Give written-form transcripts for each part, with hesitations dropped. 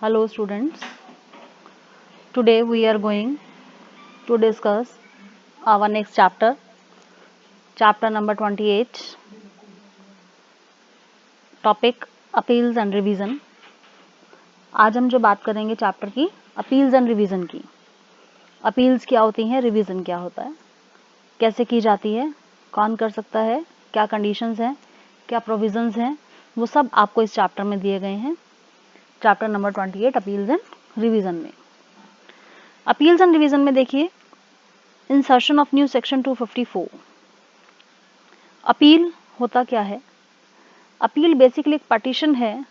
Hello students, today we are going to discuss our next chapter number 28, topic appeals and revision. आज हम जो बात करेंगे chapter की अपील्स एंड रिवीजन की. अपील्स क्या होती हैं, रिवीजन क्या होता है, कैसे की जाती है, कौन कर सकता है, क्या कंडीशंस हैं, क्या प्रोविजंस हैं, वो सब आपको इस चैप्टर में दिए गए हैं. Chapter number 28 appeals and revision में. अपील्स एंड रिवीजन में देखिए, insertion of new section 254. Appeal होता क्या है? अपील बेसिकली एक पटिशन है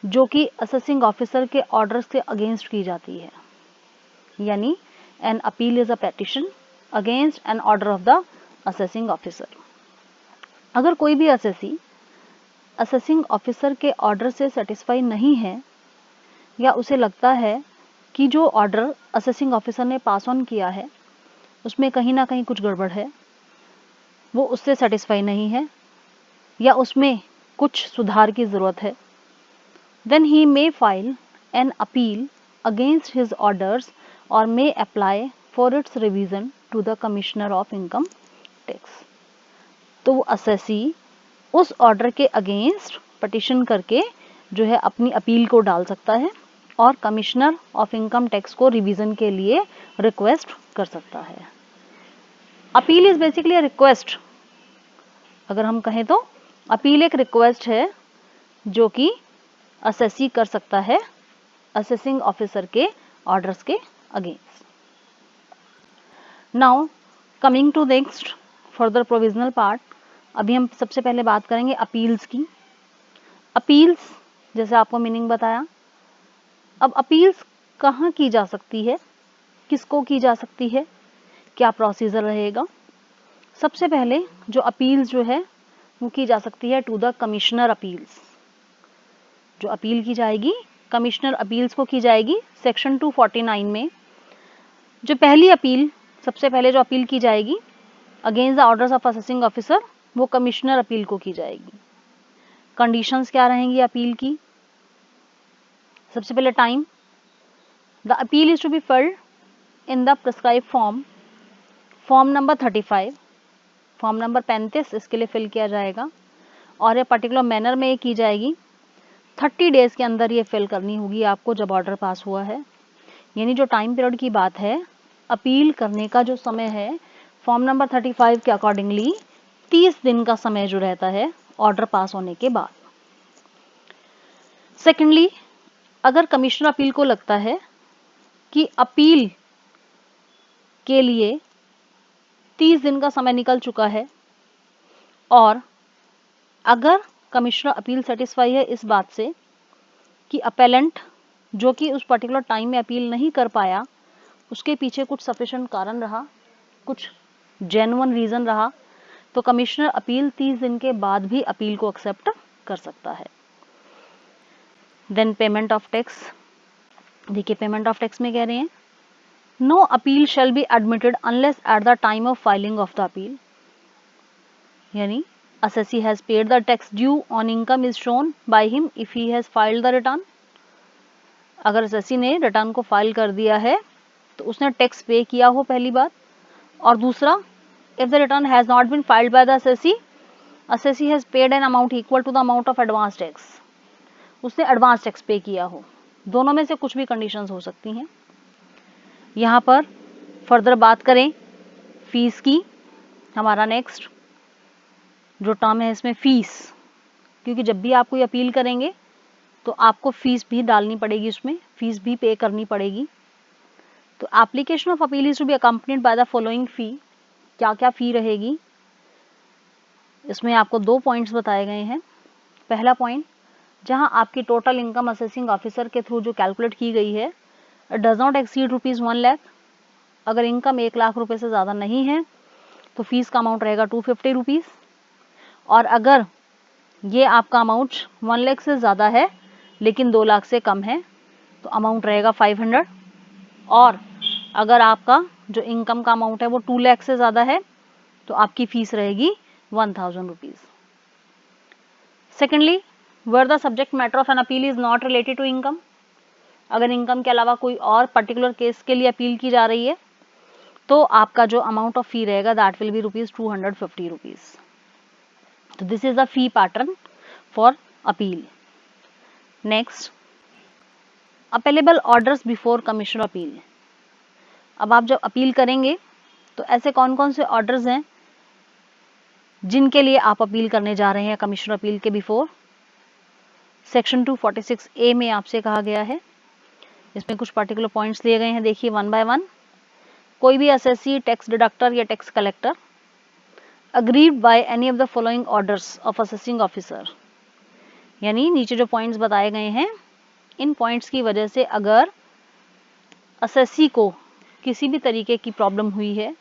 जो कि असेसिंग ऑफिसर के ऑर्डर्स के अगेंस्ट की जाती है. यानी N appeal is a petition against an order of the assessing officer. अगर कोई भी असेसिंग ऑफिसर के ऑर्डर से सेटिस्फाई नहीं है या उसे लगता है कि जो ऑर्डर असेसिंग ऑफिसर ने पास ऑन किया है उसमें कहीं ना कहीं कुछ गड़बड़ है, वो उससे सेटिस्फाई नहीं है या उसमें कुछ सुधार की ज़रूरत है, then he may file an appeal against his orders or may apply for its revision to the Commissioner of Income Tax. तो वो असेसी उस ऑर्डर के अगेंस्ट पटिशन करके जो है अपनी अपील को डाल सकता है और कमिश्नर ऑफ इनकम टैक्स को रिवीजन के लिए रिक्वेस्ट कर सकता है. Appeal is basically a request. अगर हम कहें तो अपील एक रिक्वेस्ट है जो कि असेसी कर सकता है असेसिंग ऑफिसर के ऑर्डर्स के against. Now coming to next further provisional part. अभी हम सबसे पहले बात करेंगे अपील्स की. अपील्स जैसे आपको मीनिंग बताया. अब अपील्स कहाँ की जा सकती है, किसको की जा सकती है, क्या प्रोसीजर रहेगा? सबसे पहले जो अपील्स जो है वो की जा सकती है टू द कमिश्नर अपील्स. जो अपील की जाएगी कमिश्नर अपील्स को की जाएगी सेक्शन 249 में. जो पहली अपील, सबसे पहले जो अपील की जाएगी against the orders of assessing officer, वो कमिश्नर अपील को की जाएगी. कंडीशंस क्या रहेंगी अपील की? सबसे पहले time. The appeal is to be filed in the prescribe form number 35. Form number 35 इसके लिए फिल किया जाएगा और ये पर्टिकुलर मैनर में की जाएगी. 30 डेज के अंदर ये फिल करनी होगी आपको जब ऑर्डर पास हुआ है. यानी जो टाइम पीरियड की बात है, अपील करने का जो समय है फॉर्म नंबर 35 के अकॉर्डिंगली 30 दिन का समय जो रहता है ऑर्डर पास होने के बाद. सेकेंडली, अगर कमिश्नर अपील को लगता है कि अपील के लिए 30 दिन का समय निकल चुका है और अगर कमिश्नर अपील सेटिस्फाई है इस बात से कि अपेलेंट जो कि उस पर्टिकुलर टाइम में अपील नहीं कर पाया उसके पीछे कुछ सफिशिएंट कारण रहा, कुछ जेन्युइन रीजन रहा, तो कमिश्नर अपील 30 दिन के बाद भी अपील को एक्सेप्ट कर सकता है. Then payment of tax. देखिए पेमेंट ऑफ टैक्स में कह रहे हैं no appeal shall be admitted unless at the time of filing of the appeal. यानी assessee has paid the tax due on income is shown by him if he has filed the return. अगर assessee ने return को file कर दिया है तो उसने tax पे किया हो, पहली बात. और दूसरा, if the return has not been filed by the assessee has paid an amount equal to the amount of advance tax. उसने एडवांस टैक्स पे किया हो. दोनों में से कुछ भी कंडीशंस हो सकती हैं. यहाँ पर फर्दर बात करें फीस की. हमारा नेक्स्ट जो टर्म है इसमें फीस, क्योंकि जब भी आप कोई अपील करेंगे तो आपको फीस भी डालनी पड़ेगी, उसमें फीस भी पे करनी पड़ेगी. तो application of appeal is to be accompanied by the following fee. क्या क्या फी रहेगी इसमें आपको 2 पॉइंट्स बताए गए हैं. पहला पॉइंट, जहां आपकी टोटल इनकम असेसिंग ऑफिसर के थ्रू जो कैलकुलेट की गई है डज नॉट एक्सीड ₹1 लाख. अगर इनकम 1 लाख रुपए से ज़्यादा नहीं है तो फीस का अमाउंट रहेगा ₹250. और अगर ये आपका अमाउंट 1 लाख से ज़्यादा है लेकिन 2 लाख से कम है तो अमाउंट रहेगा 500. और अगर आपका जो इनकम का अमाउंट है वो 2 लाख से ज़्यादा है तो आपकी फीस रहेगी 1000 rupees. Secondly, where the subject matter of an appeal is not related to income. अगर इनकम के अलावा कोई और पर्टिकुलर केस के लिए अपील की जा रही है तो आपका जो अमाउंट ऑफ फी रहेगा दैट विल बी ₹250। तो this is the fee pattern for appeal. Next, appellable orders before commissioner appeal. अब आप जब अपील करेंगे तो ऐसे कौन कौन से ऑर्डर्स हैं जिनके लिए आप अपील करने जा रहे हैं कमिश्नर अपील के बिफोर। सेक्शन 246A में आपसे कहा गया है, इसमें कुछ पर्टिकुलर पॉइंट्स दिए गए हैं, देखिए वन बाय वन। कोई भी असेसी, टैक्स डिडक्टर या tax collector agreed by any of the following orders of assessing officer, यानी नीचे जो पॉइंट्स बताए गए हैं इन पॉइंट्स की वजह से अगर असेसी को किसी भी तरीके की प्रॉब्लम हुई है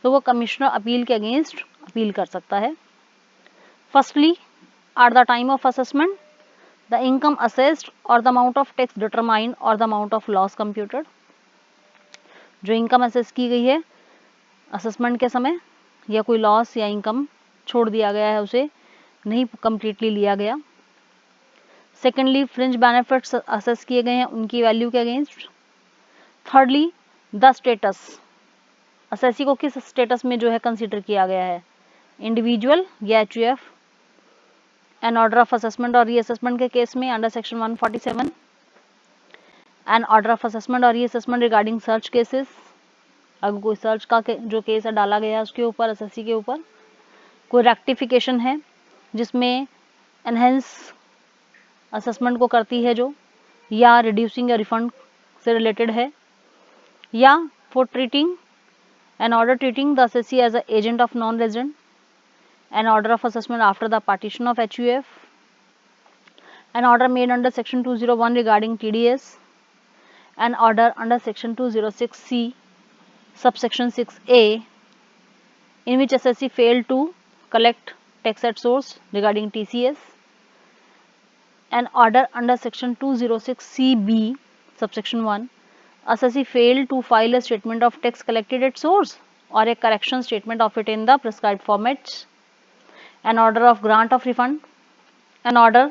तो वो कमिश्नर अपील के अगेंस्ट अपील कर सकता है। Firstly, at the time of assessment the income assessed और the amount of tax determined और the amount of loss computed. जो इनकम असेस की गई है असेसमेंट के समय या कोई लॉस या इनकम छोड़ दिया गया है, उसे नहीं कंप्लीटली लिया गया। सेकेंडली, फ्रिंज बेनिफिट्स असेस किए गए हैं उनकी वैल्यू के against. Thirdly, the status, assessee को किस स्टेटस में जो है कंसीडर किया गया है, इंडिविजुअल या HUF। An order of assessment और रीअसेसमेंट के केस में under section 147, an order of assessment और रीअसेसमेंट रिगार्डिंग सर्च केसेस, अगर कोई सर्च का जो केस है डाला गया है उसके ऊपर, असेसी के ऊपर। कोई रेक्टिफिकेशन है जिसमें एनहेंस असेसमेंट को करती है जो, या रिड्यूसिंग या रिफंड से रिलेटेड है, या for treating an order treating the assessee as an agent of non-resident, an order of assessment after the partition of HUF, an order made under section 201 regarding TDS, an order under section 206C subsection 6A in which assessee failed to collect tax at source regarding TCS, an order under section 206CB subsection 1 assessee failed to file a statement of tax collected at source or a correction statement of it in the prescribed formats, an order of grant of refund, an order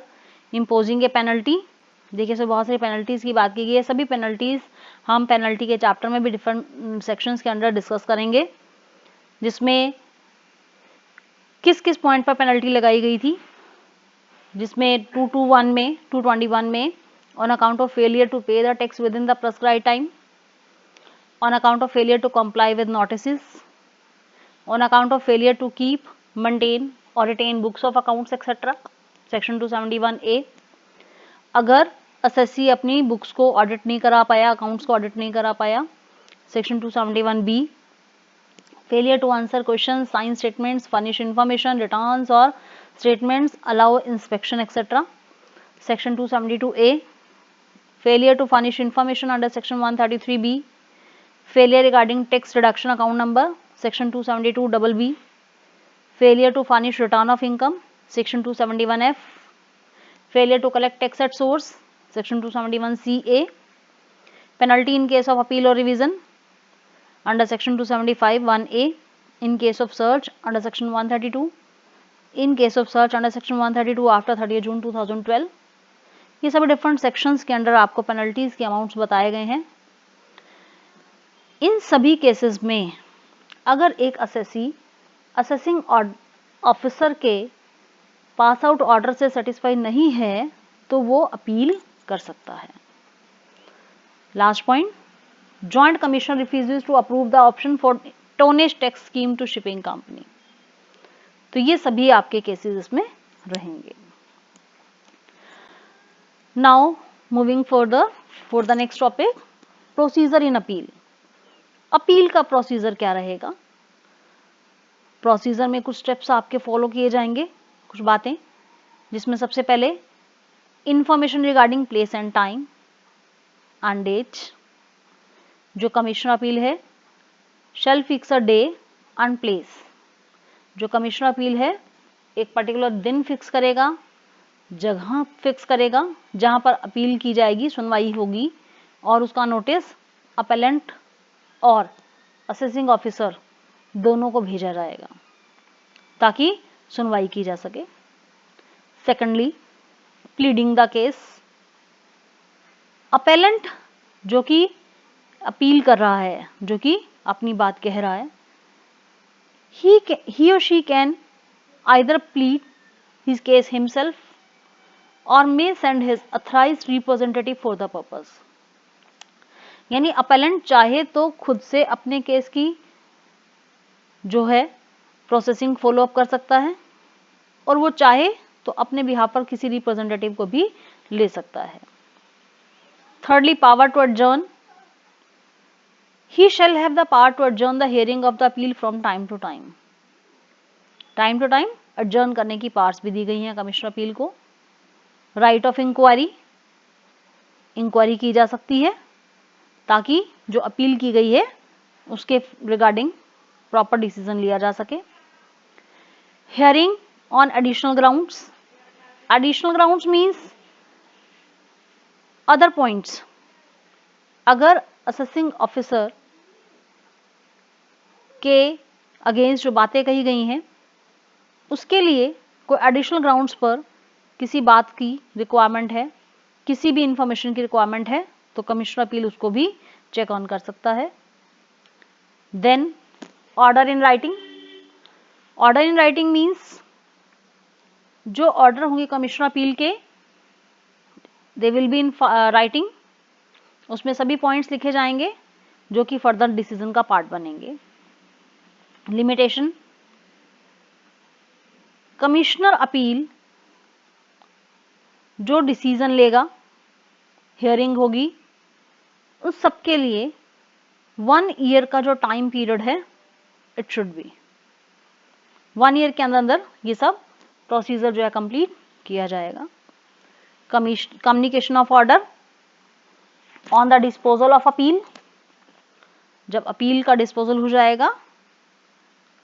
imposing a penalty। देखिए इसमें बहुत सारी penalties की बात की गई है, सभी पेनल्टीज हम पेनल्टी के चैप्टर में भी डिफरेंट सेक्शंस के अंदर डिस्कस करेंगे, जिसमें किस किस पॉइंट पर पेनल्टी लगाई गई थी, जिसमें 221 में on account of failure to pay the tax within the prescribed time, on account of failure to comply with notices, on account of failure to keep, maintain or retain books of accounts etc. Section 271A, अगर assessee अपनी books को audit नहीं करा पाया, accounts को audit नहीं करा पाया, section 271B, failure to answer question, sign statements, furnish information, returns और statements, allow inspection etcetera. Section 272A, failure to furnish information under section 133B, failure regarding tax deduction account number, section 272BB, failure to furnish return of income, section 271F, failure to collect tax at source, section 271CA, penalty in case of appeal or revision under section 275 1A, in case of search under section 132, in case of search under section 132 after 30 June 2012। ये सभी different sections के अंदर आपको penalties के amounts बताए गए हैं। इन सभी केसेस में अगर एक असेसी असेसिंग ऑफिसर के पास आउट ऑर्डर से सेटिस्फाई नहीं है तो वो अपील कर सकता है। Last point, joint commissioner refuses to approve the option for tonnage tax scheme to shipping company. तो ये सभी आपके केसेस इसमें रहेंगे। Now moving further for the next topic, procedure in appeal। Appeal का प्रोसीजर क्या रहेगा? प्रोसीजर में कुछ स्टेप्स आपके फॉलो किए जाएंगे, कुछ बातें, जिसमें सबसे पहले information regarding place and time and date. जो कमिश्नर अपील है shall fix a day and place. जो कमिश्नर अपील है एक पर्टिकुलर दिन फिक्स करेगा, जगह फिक्स करेगा जहां पर अपील की जाएगी, सुनवाई होगी, और उसका नोटिस अपेलेंट और असेसिंग ऑफिसर दोनों को भेजा जाएगा ताकि सुनवाई की जा सके। Secondly, pleading the case. Appellant जो कि अपील कर रहा है, जो कि अपनी बात कह रहा है, he or she can either plead his case himself or may send his authorized representative for the purpose. यानी अपेलेंट चाहे तो खुद से अपने केस की जो है प्रोसेसिंग फॉलो अप कर सकता है, और वो चाहे तो अपने बिहाफ पर किसी रिप्रेजेंटेटिव को भी ले सकता है। Thirdly, power to adjourn. He shall have the power to adjourn the hearing of the appeal from time to time. Time to time adjourn करने की पावर्स भी दी गई हैं कमिश्नर अपील को। राइट ऑफ इंक्वायरी, इंक्वायरी की जा सकती है ताकि जो अपील की गई है उसके रिगार्डिंग प्रॉपर डिसीजन लिया जा सके। Hearing on additional grounds, additional grounds means other points. अगर असेसिंग ऑफिसर के अगेंस्ट जो बातें कही गई हैं उसके लिए कोई एडिशनल ग्राउंड्स पर किसी बात की रिक्वायरमेंट है, किसी भी इंफॉर्मेशन की रिक्वायरमेंट है, तो कमिश्नर अपील उसको भी चेक ऑन कर सकता है। Then order in writing, order in writing means जो ऑर्डर होंगे कमिश्नर अपील के, they will be in writing, उसमें सभी पॉइंट्स लिखे जाएंगे जो कि फर्दर डिसीजन का पार्ट बनेंगे। लिमिटेशन, कमिश्नर अपील जो डिसीजन लेगा, हियरिंग होगी, उस सब के लिए 1 ईयर का जो टाइम पीरियड है इट शुड बी 1 ईयर के अंदर अंदर ये सब प्रोसीजर जो है कंप्लीट किया जाएगा। Communication of order on the disposal of appeal, जब अपील का डिस्पोजल हो जाएगा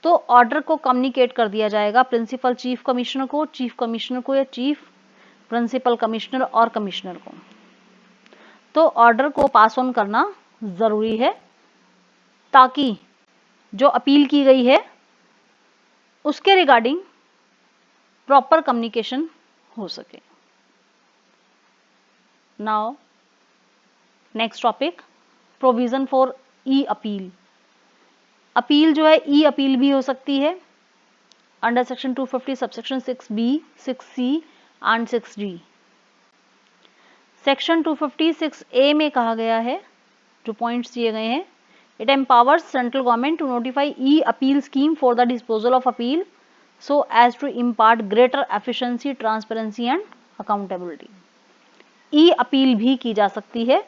तो ऑर्डर को कम्युनिकेट कर दिया जाएगा प्रिंसिपल चीफ कमिश्नर को या चीफ प्रिंसिपल कमिश्नर और कमिश्नर को। तो ऑर्डर को पास ऑन करना जरूरी है ताकि जो अपील की गई है उसके रिगार्डिंग प्रॉपर कम्युनिकेशन हो सके। Now next topic, provision for E appeal. Appeal जो है ई अपील भी हो सकती है under section 250 subsection 6B, 6C and 6D। Section 256A में कहा गया है, जो पॉइंट्स दिए गए हैं, it empowers central government to notify e appeal scheme for the disposal of appeal so as to impart greater efficiency, transparency and accountability. E appeal भी की जा सकती है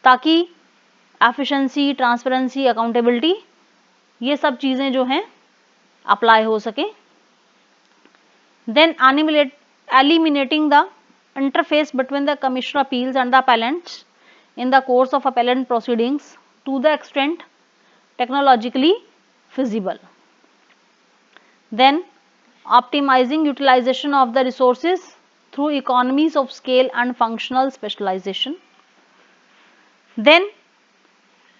ताकि एफिशिएंसी, ट्रांसपेरेंसी, अकाउंटेबिलिटी ये सब चीजें जो हैं अप्लाई हो सके। Then eliminating the interface between the commissioner appeals and the appellants in the course of appellant proceedings to the extent technologically feasible. Then optimizing utilization of the resources through economies of scale and functional specialization. Then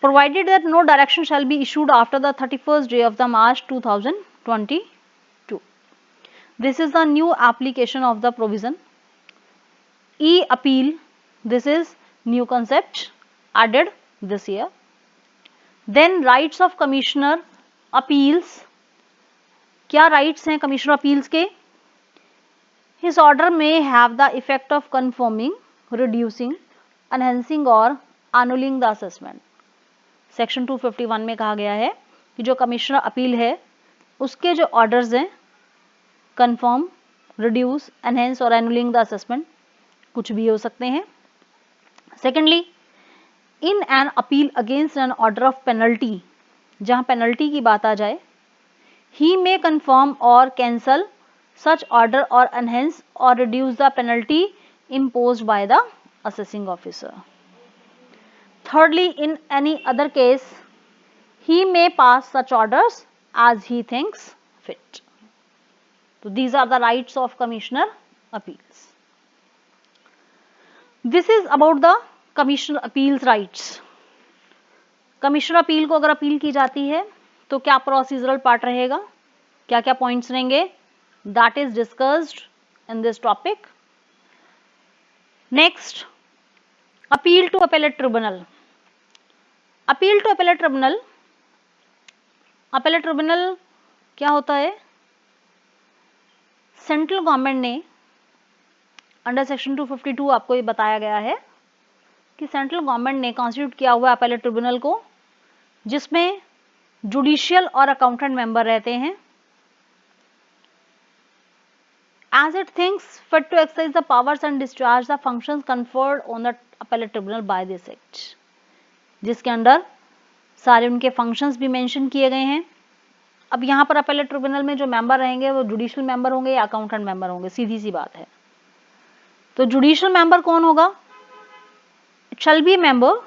provided that no direction shall be issued after the 31st day of the March 2022. This is the new application of the provision. E-appeal, this is new concept added this year. Then rights of commissioner appeals. क्या rights हैं commissioner appeals के? His order may have the effect of confirming, reducing, enhancing or annulling the assessment. Section 251 में कहा गया है कि जो commissioner appeal है उसके जो ऑर्डर्स हैं कंफर्म, रिड्यूस, एनहेंस और एनुलिंग द असेसमेंट कुछ भी हो सकते हैं। Secondly, in an appeal against an order of penalty, जहां पेनल्टी की बात आ जाए, ही मे कंफर्म और कैंसल सच ऑर्डर और एनहेंस और reduce the penalty imposed by the assessing officer. Thirdly, in any other case, he may pass such orders as he thinks fit. So these are the rights of commissioner appeals. This is about the commissioner appeals rights. Commissioner appeal को अगर appeal की जाती है तो क्या procedural part रहेगा, क्या क्या पॉइंट्स रहेंगे, that is discussed in this topic. Next, appeal to appellate tribunal. Appeal to appellate tribunal, appellate tribunal क्या होता है? सेंट्रल गवर्नमेंट ने अंडर सेक्शन 252 आपको ये बताया गया है कि सेंट्रल गवर्नमेंट ने कॉन्स्टिट्यूट किया हुआ अपेलेट ट्रिब्यूनल को, जिसमें जुडिशियल और अकाउंटेंट मेंबर रहते हैं। As it thinks fit to exercise the powers and discharge the functions conferred on the appellate tribunal by this act, जिसके अंदर सारे उनके फंक्शंस भी मेंशन किए गए हैं। अब यहाँ पर अपेलेट ट्रिब्यूनल में जो मेंबर रहेंगे वो जुडिशियल मेंबर होंगे या अकाउंटेंट मेंबर होंगे, सीधी सी बात है। तो जुडिशियल मेंबर कौन होगा? It shall be member,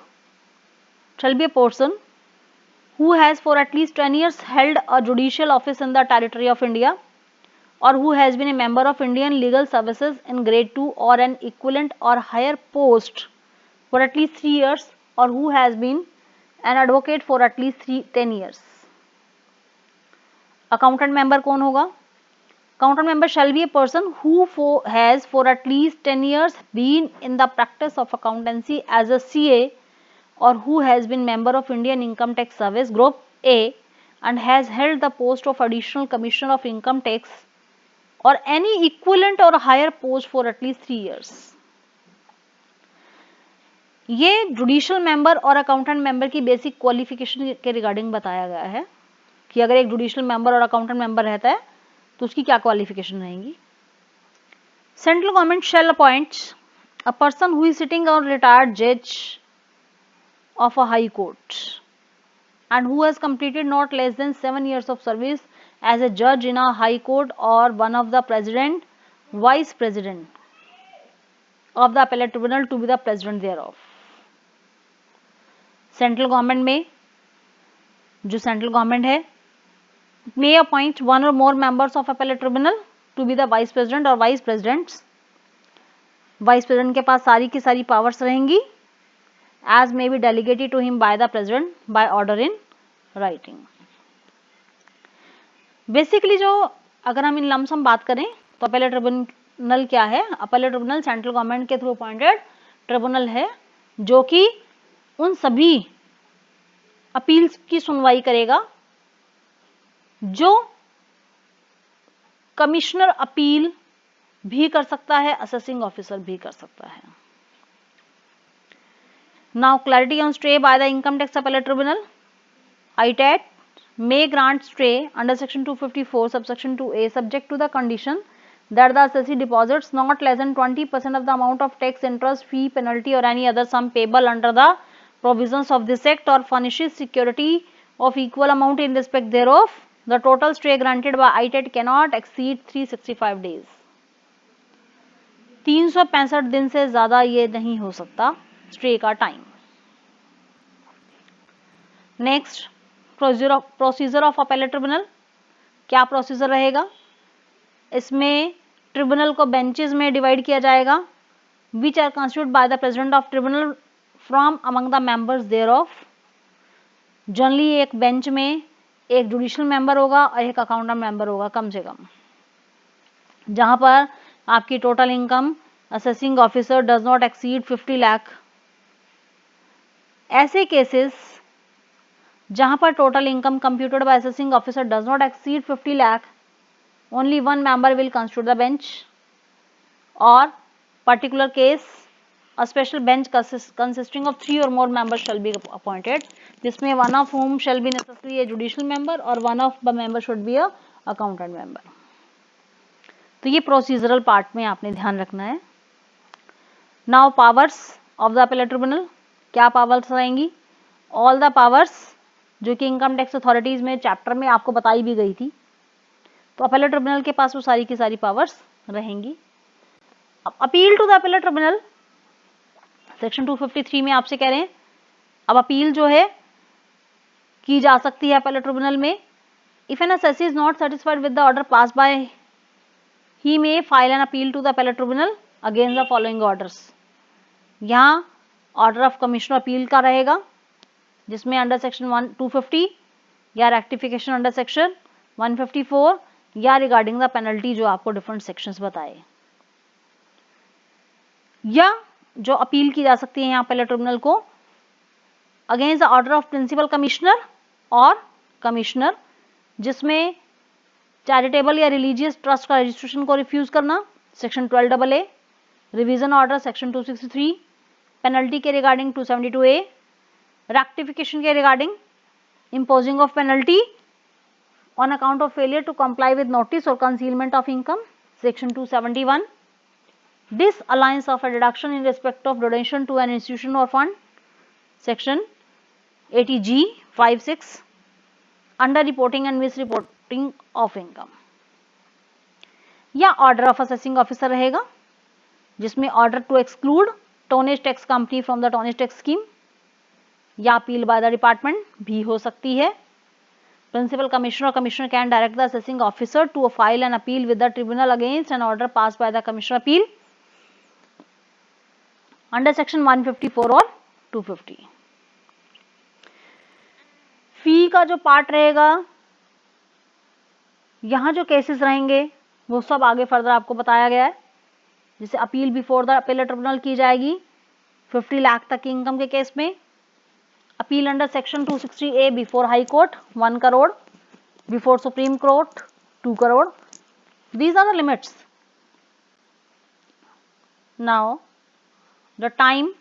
shall be a person who has for at least 10 years held a judicial office in the territory of India, or who has been a member of Indian legal services in grade 2 or an equivalent or higher post for at least 3 years, or who has been an advocate for at least 10 years. Accountant member कौन होगा? Accountant member shall be a person who has for at least 10 years been in the practice of accountancy as a CA, or who has been member of Indian Income Tax Service Group A and has held the post of Additional Commissioner of Income Tax or any equivalent or higher post for at least 3 years. ये judicial member और accountant member की basic qualification के regarding बताया गया है कि अगर एक जुडिशियल मेंबर और अकाउंटेंट मेंबर रहता है तो उसकी क्या क्वालिफिकेशन रहेगी। Central government shall appoint a person who is sitting on retired जज of a high court and who has completed not less than 7 years of service as a judge in a high court or one of the president, vice president of the appellate tribunal to be the president thereof. Central government में जो central government है may appoint one or more members of appellate tribunal to be the vice president or vice presidents. Vice president के पास सारी की सारी powers रहेंगी as may be delegated to him by the president by order in writing. Basically जो अगर हम इन lump sum बात करें तो अपेलेट ट्रिब्यूनल क्या है? अपेलेट ट्रिब्यूनल सेंट्रल गवर्नमेंट के थ्रू अपॉइंटेड ट्रिब्यूनल है जो कि उन सभी अपील्स की सुनवाई करेगा जो कमिश्नर अपील भी कर सकता है, असेसिंग ऑफिसर भी कर सकता है। Now clarity on stay by the Income Tax Appellate Tribunal. ITAT may grant stay under section 254 subsection 2A subject to the condition that the assessee deposits not less than 20% of the amount of tax, interest, fee, penalty or any other sum payable under the provisions of this act or furnishes security of equal amount in respect thereof. The total stay granted by ITAT cannot exceed 365 days. 365 दिन से ज्यादा ये नहीं हो सकता stay का time. Next procedure of appellate tribunal, क्या procedure रहेगा? इसमें ट्रिब्यूनल को बेंचेस में डिवाइड किया जाएगा which are constitute by the president of tribunal from among the members thereof. Generally एक बेंच में एक जुडिशियल मेंबर होगा और एक अकाउंटेंट मेंबर होगा कम से कम, जहां पर आपकी total income assessing officer does not exceed 50 lakh. ऐसे केसेस जहां पर total income computed by assessing officer does not exceed 50 lakh, only one member will constitute the bench, और particular case a special bench consisting of 3 or more members shall be appointed, जिसमें one of whom shall be necessarily a judicial member और one of the member should be a accountant member. तो ये procedural part में आपने ध्यान रखना है। Now powers of the appellate tribunal, क्या पावर्स रहेंगी? ऑल द पावर्स जो कि इनकम टैक्स अथॉरिटीज में चैप्टर में आपको बताई भी गई थी, तो अपेलेट ट्रिब्यूनल के पास वो सारी की सारी पावर्स रहेंगी। अब appeal to the appellate tribunal section 253 में आपसे कह रहे हैं अब अपील जो है की जा सकती है अपेलेट ट्रिब्यूनल में। If an assessee is not satisfied with the order passed by, he may file an appeal to the appellate tribunal against the following orders. यहाँ ऑर्डर ऑफ कमिश्नर अपील का रहेगा जिसमें अंडर सेक्शन 250 या rectification under section 154 या regarding the penalty जो आपको different sections बताए, या जो अपील की जा सकती है यहाँ अपीलेट ट्रिब्यूनल को against the order of principal commissioner और कमिश्नर, जिसमें चैरिटेबल या रिलीजियस ट्रस्ट का रजिस्ट्रेशन को रिफ्यूज करना, section 12AA, revision order section 263, penalty के रिगार्डिंग 272A, रेक्टिफिकेशन के regarding imposing of penalty on account of failure to comply with notice or concealment of income, section 271, disallowance of a deduction in respect of donation to an institution or fund, section 80G 56, under reporting and misreporting of income, या order of assessing officer रहेगा जिसमें order to exclude tonnage tax company from the tonnage tax scheme, या appeal by the department भी हो सकती है। Principal commissioner और commissioner can direct the assessing officer to file an appeal with the tribunal against an order pass by the commissioner appeal under section 154 और 250। फी का जो part रहेगा, यहां जो केसेस रहेंगे वो सब आगे फर्दर आपको बताया गया है। जैसे appeal before the appellate tribunal की जाएगी 50 लाख तक की इनकम के केस में, appeal under section 260A before high court 1 crore, before supreme court 2 crore. These are the limits. Now the time,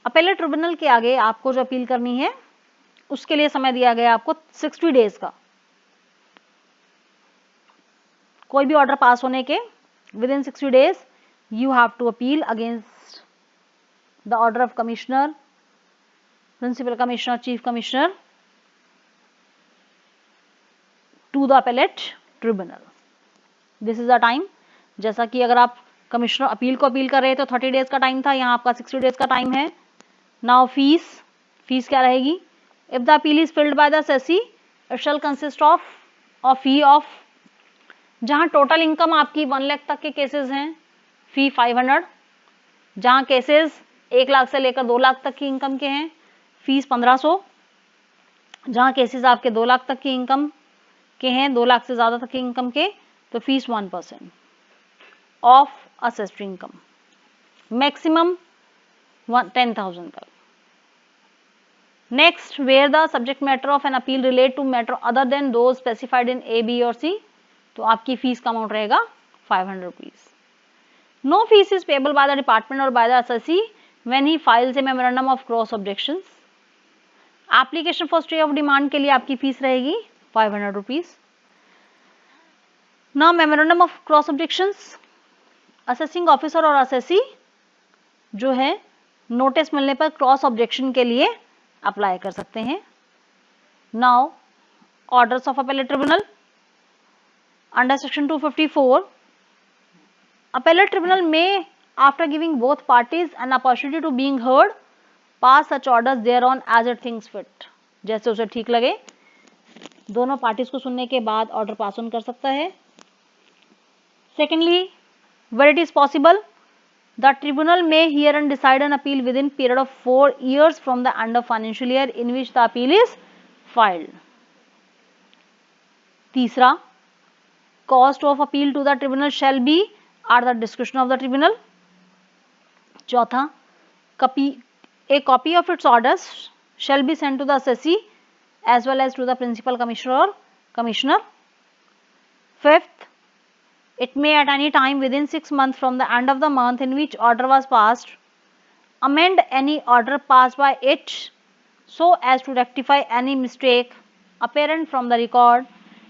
appellate tribunal के आगे आपको जो अपील करनी है उसके लिए समय दिया गया आपको 60 डेज का। कोई भी ऑर्डर पास होने के within 60 days you have to appeal against the order of commissioner, principal commissioner, chief commissioner to the appellate tribunal. This is the time. जैसा कि अगर आप कमिश्नर अपील को अपील कर रहे हैं तो 30 डेज का टाइम था, यहाँ आपका 60 डेज का टाइम है। नाउ फीस क्या रहेगी? If the appeal is filed by the assessee it shall consist of fee of, जहां टोटल इनकम आपकी 1 लाख तक के केसेस हैं फी 500, जहां केसेस 1 लाख से लेकर 2 लाख तक की इनकम के हैं फीस 1500, जहां केसेस आपके 2 लाख तक की इनकम के हैं, 2 लाख से ज्यादा तक की इनकम के, तो fees 1% of assessed income, maximum 10,000 तक। Next, where the subject matter of an appeal relate to matter other than those specified in A, B और C, तो आपकी फीस का अमाउंट रहेगा 500 rupees. No fees is payable by the department और by the assessee when he files a memorandum of cross objections. Application for stay of demand के लिए आपकी fees रहेगी 500 rupees. Now memorandum of cross objections, assessing officer और assessee जो है notice मिलने पर क्रॉस ऑब्जेक्शन के लिए अप्लाई कर सकते हैं। Now orders of appellate tribunal under section 254, appellate tribunal may, after giving both parties an opportunity to being heard, pass such orders thereon as it thinks fit। जैसे उसे ठीक लगे दोनों पार्टीज को सुनने के बाद ऑर्डर पास ऑन कर सकता है। Secondly, where it is possible, the tribunal may hear and decide an appeal within period of 4 years from the end of financial year in which the appeal is filed। तीसरा, cost of appeal to the tribunal shall be at the discretion of the tribunal। चौथा, a copy of its orders shall be sent to the assessee as well as to the principal commissioner or commissioner। Fifth, it may at any time within 6 months from the end of the month in which order was passed amend any order passed by it so as to rectify any mistake apparent from the record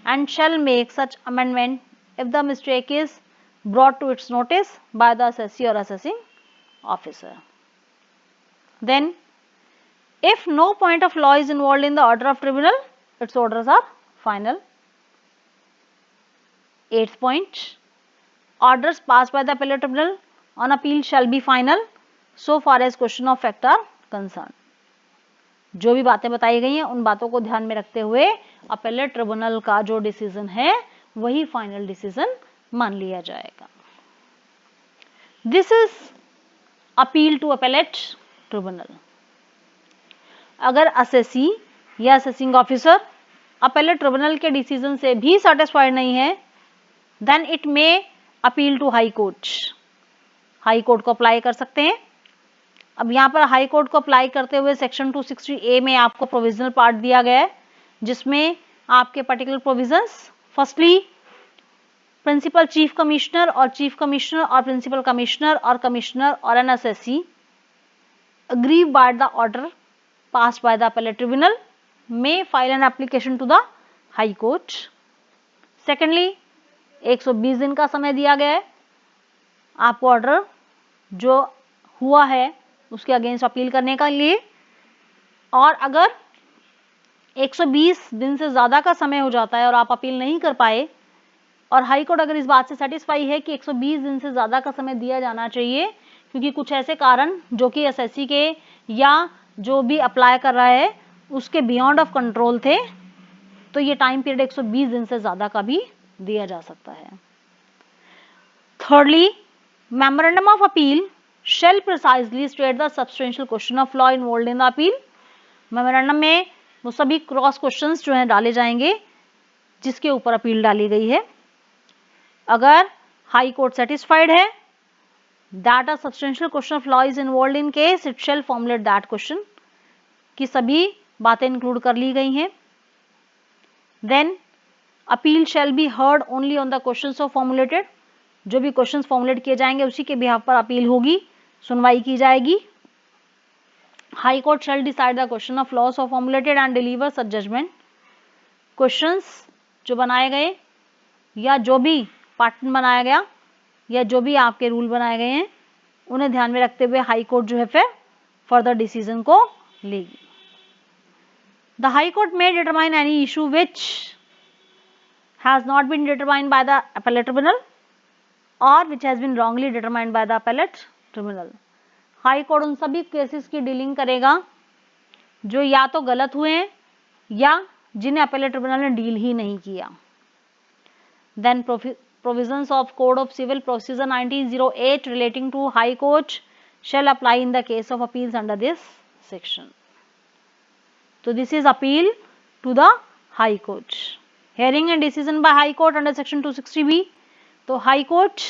and shall make such amendment if the mistake is brought to its notice by the assessee or assessing officer। Then, if no point of law is involved in the order of tribunal, its orders are final। 8th point, orders passed by the appellate tribunal on appeal shall be final so far as question of fact are concerned। जो भी बातें बताई गई हैं उन बातों को ध्यान में रखते हुए अपीलेट ट्रिब्यूनल का जो डिसीजन है वही फाइनल डिसीजन मान लिया जाएगा। This is appeal to appellate tribunal. अगर असेसी या असेसिंग ऑफिसर अपीलेट ट्रिब्यूनल के डिसीजन से भी सेटिस्फाइड नहीं है then it may appeal to high court. High court को अप्लाई कर सकते हैं। अब यहाँ पर हाई कोर्ट को अप्लाई करते हुए सेक्शन 260A में आपको प्रोविजनल पार्ट दिया गया है, जिसमें आपके particular provisions, firstly principal chief commissioner और चीफ कमिश्नर और प्रिंसिपल कमिश्नर और कमिश्नर और an assessee aggrieved by the order passed by the appellate tribunal may file an application to the high court. Secondly, 120 दिन का समय दिया गया है आपको ऑर्डर जो हुआ है उसके अगेंस्ट अपील करने के लिए, और अगर 120 दिन से ज़्यादा का समय हो जाता है और आप अपील नहीं कर पाए, और हाई कोर्ट अगर इस बात से सेटिस्फाई है कि 120 दिन से ज़्यादा का समय दिया जाना चाहिए क्योंकि कुछ ऐसे कारण जो कि एसएससी के या जो भी अप्लाई कर रहा है उसके बियॉन्ड ऑफ कंट्रोल थे, तो ये टाइम पीरियड 120 दिन से ज़्यादा का भी दिया जा सकता है। Thirdly, memorandum of appeal shall precisely state the substantial question of law involved in the appeal. Memorandum में वो सभी क्रॉस क्वेश्चंस जो हैं डाले जाएंगे जिसके ऊपर अपील डाली गई है। अगर हाई कोर्ट सेटिस्फाइड है that a substantial question of law is involved in case, it shall formulate that question, कि सभी बातें इंक्लूड कर ली गई हैं। Then appeal shall be heard only on the questions of formulated, जो भी क्वेश्चंस फॉर्मुलेट किए जाएंगे उसी के बिहाफ पर अपील होगी, सुनवाई की जाएगी। High court shall decide the question of laws of formulated and deliver such judgment. Questions जो बनाए गए या जो भी पैटर्न बनाया गया या जो भी आपके रूल बनाए गए हैं उन्हें ध्यान में रखते हुए हाई कोर्ट जो है फिर फर्दर डिसीजन को लेगी। द हाई कोर्ट में determine any issue which has not been determined by the appellate tribunal और which has been wrongly determined by the appellate tribunal. High court उन सभी केसेस की डीलिंग करेगा जो या तो गलत हुए हैं या जिन्हें appellate ट्रिब्यूनल ने डील ही नहीं किया। Then provisions of Code of Civil Procedure 1908 relating to High Court shall apply in the case of appeals under this section. So this is appeal to the High Court. Hearing and decision by High Court under section 260B. तो High Court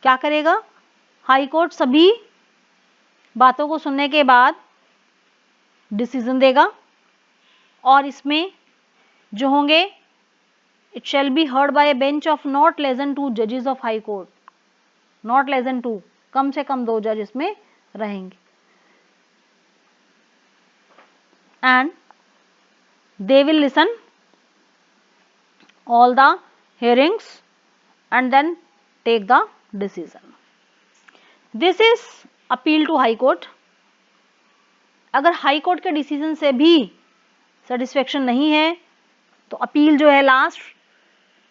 क्या करेगा? High Court सभी बातों को सुनने के बाद decision देगा और इसमें जो होंगे it shall be heard by a bench of not less than 2 judges of high court, not less than 2, कम से कम 2 जज इसमें रहेंगे, and they will listen all the hearings and then take the decision. This is appeal to high court. अगर high court के decision से भी satisfaction नहीं है तो अपील जो है लास्ट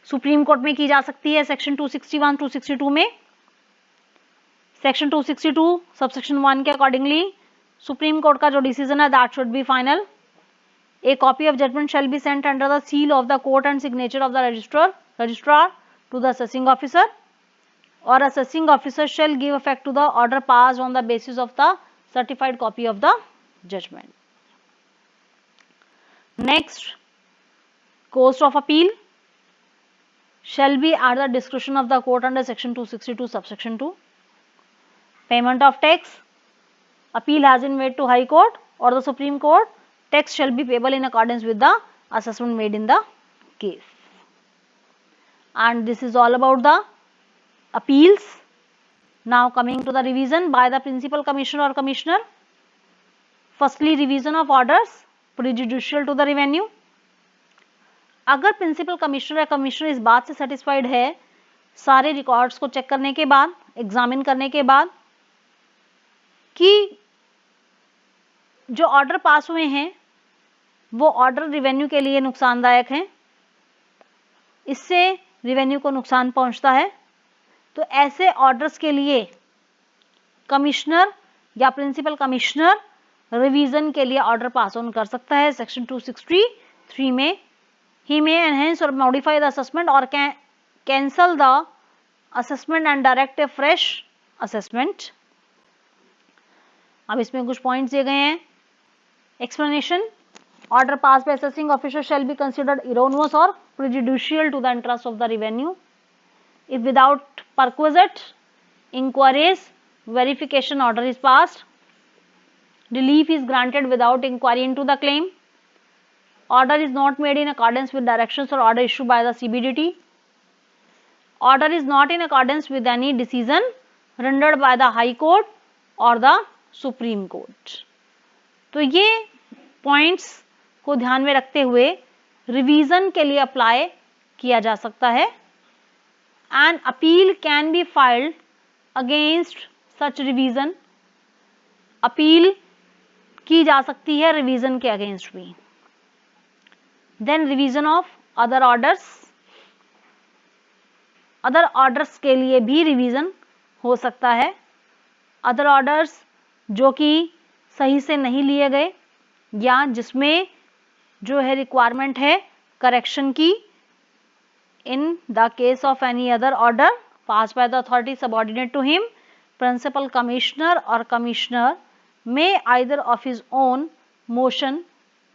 सुप्रीम कोर्ट में की जा सकती है सेक्शन 261 262 में। सेक्शन 262 सबसेक्शन 1 के अकॉर्डिंगली सुप्रीम कोर्ट का जो डिसीजन है that should be final. A copy of judgment shall be sent under the seal of the court and signature of the registrar to the assessing officer, और assessing officer shall give effect to the order passed on the basis of the certified copy of the judgment. Next, cost of appeal shall be at the discretion of the court under section 262 subsection 2. Payment of tax, appeal has been made to high court or the supreme court, tax shall be payable in accordance with the assessment made in the case. And this is all about the appeals. Now coming to the revision by the principal commissioner or commissioner. Firstly, revision of orders prejudicial to the revenue. अगर principal commissioner या commissioner इस बात से satisfied है सारे records को check करने के बाद, एग्जामिन करने के बाद, कि जो ऑर्डर पास हुए हैं वो ऑर्डर रिवेन्यू के लिए नुकसानदायक हैं, इससे रिवेन्यू को नुकसान पहुंचता है, तो ऐसे ऑर्डर्स के लिए कमिश्नर या प्रिंसिपल कमिश्नर रिवीजन के लिए ऑर्डर पास ऑन कर सकता है। सेक्शन 263 में he may enhance or modify the assessment or can cancel the assessment and direct a fresh assessment. अब इसमें कुछ पॉइंट्स दिए गए हैं। Explanation, order pass by assessing officer shall be considered erroneous or prejudicial to the interest of the revenue if without perquisite inquiries verification order is passed, relief is granted without inquiry into the claim, order is not made in accordance with directions or order issued by the CBDT, order is not in accordance with any decision rendered by the High Court or the Supreme Court. तो ये points को ध्यान में रखते हुए revision के लिए apply किया जा सकता है. An appeal can be filed against such revision. Appeal की जा सकती है रिवीजन के अगेंस्ट भी. Then revision of other orders. Other orders के लिए भी रिवीजन हो सकता है. अदर ऑर्डर्स जो कि सही से नहीं लिए गए या जिसमें जो है रिक्वायरमेंट है करेक्शन की, in the case of any other order pass by the authority subordinate to him, principal commissioner और commissioner may either of his own motion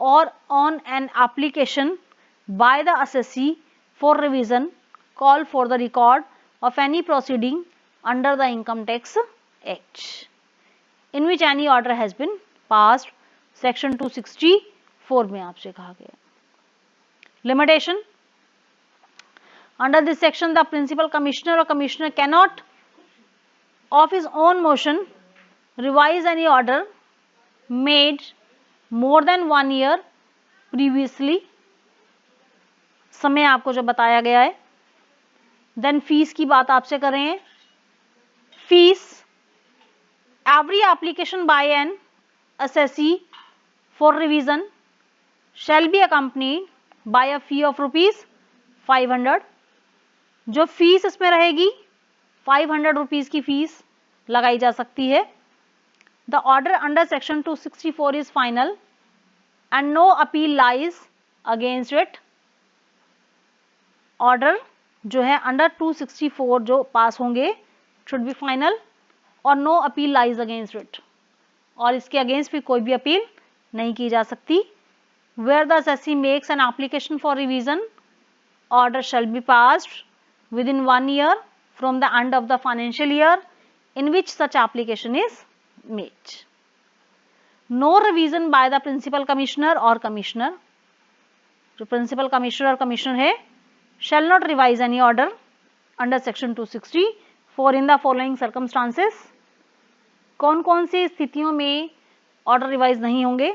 or on an application by the assessee for revision call for the record of any proceeding under the Income Tax Act in which any order has been passed. Section 264 में आपसे कहा गया. Limitation. Under this section the principal commissioner or commissioner cannot of his own motion revise any order made more than 1 year previously. समय आपको जो बताया गया है. देन फीस की बात आपसे कर रहे हैं. Fees, every application by an assessee for revision shall be accompanied by a fee of ₹500. जो फीस इसमें रहेगी 500 रुपीज की फीस लगाई जा सकती है. The order under section 264 is final and no appeal lies against it. Order जो है under 264 जो पास होंगे should be final और no appeal lies against it. और इसके अगेंस्ट भी कोई भी अपील नहीं की जा सकती. Where the assessee makes an application for revision, order shall be passed within 1 year from the end of the financial year in which such application is made. No revision by the principal commissioner or commissioner. जो principal commissioner और commissioner है shall not revise any order under section 264 in the following circumstances. कौन कौन सी स्थितियों में order revise नहीं होंगे?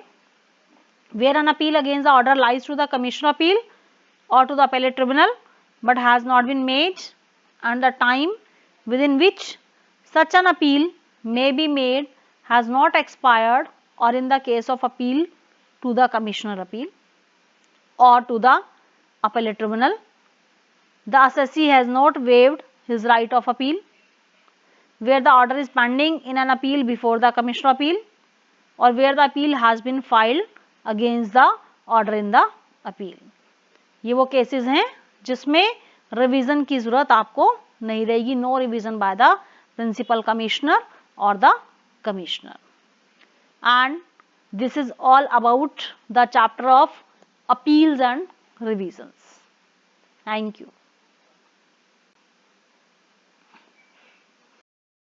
Where an appeal against the order lies to the commission of appeal or to the appellate tribunal but has not been made and the time within which such an appeal may be made has not expired, or in the case of appeal to the commissioner appeal or to the appellate tribunal, the assessee has not waived his right of appeal. Where the order is pending in an appeal before the commissioner appeal or where the appeal has been filed against the order in the appeal. ये वो cases हैं जिसमें revision की जरूरत आपको नहीं रहेगी. No revision by the principal commissioner और the commissioner. And this is all about the chapter of appeals and revisions. Thank you.